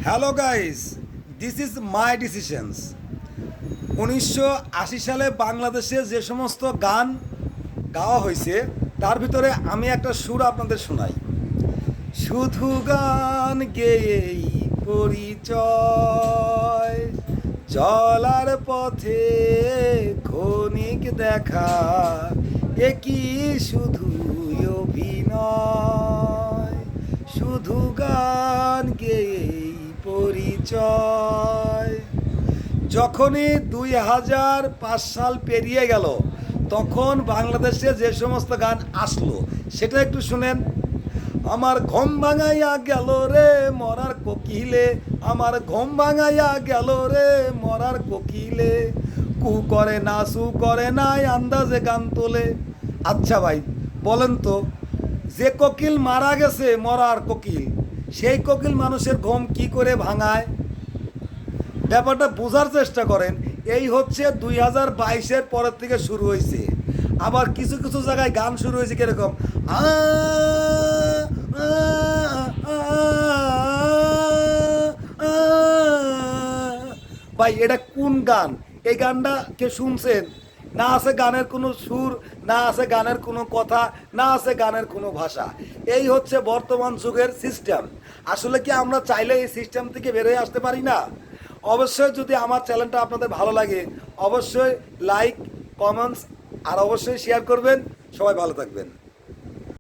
Hello guys, this is my decisions. 1980 সালে বাংলাদেশে যে সমস্ত গান গাওয়া হয়েছে তার ভিতরে আমি একটা সুর আপনাদের শোনাই। শুধু গান গেয়েই পরিচয়, চলার পথে ক্ষণিক দেখা, একই শুধু অভিনয়। শুধু গান গেয়েই পরিচয়। যখনই 2005 সাল পেরিয়ে গেল তখন বাংলাদেশে যে সমস্ত গান আসলো সেটা একটু শুনেন। আমার ঘুম ভাঙাইয়া গেল রে মরার কোকিলে, আমার ঘুম ভাঙাইয়া গেল রে মরার কোকিলে, কু করে না সু করে নাই আন্দাজে গান তোলে। আচ্ছা ভাই বলেন তো, যে কোকিল মারা গেছে, মরার কোকিল, সেই কোকিল মানুষের ঘুম কি করে ভাঙায়? ব্যাপারটা বোঝার চেষ্টা করেন। এই হচ্ছে 2022-এর পরের থেকে শুরু হয়েছে। আবার কিছু কিছু জায়গায় গান শুরু হয়েছে কিরকম ভাই, এটা কোন গান? এই গানটা কে শুনছেন? না আছে গানের কোনো সুর, না আছে গানের কোনো কথা, না আছে গানের কোনো ভাষা। এই হচ্ছে বর্তমান যুগের সিস্টেম। আসলে কি আমরা চাইলে এই সিস্টেম থেকে বেরোয় আসতে পারি না? অবশ্যই যদি আমার চ্যানেলটা আপনাদের ভালো লাগে অবশ্যই লাইক, কমেন্টস আর অবশ্যই শেয়ার করবেন। সবাই ভালো থাকবেন।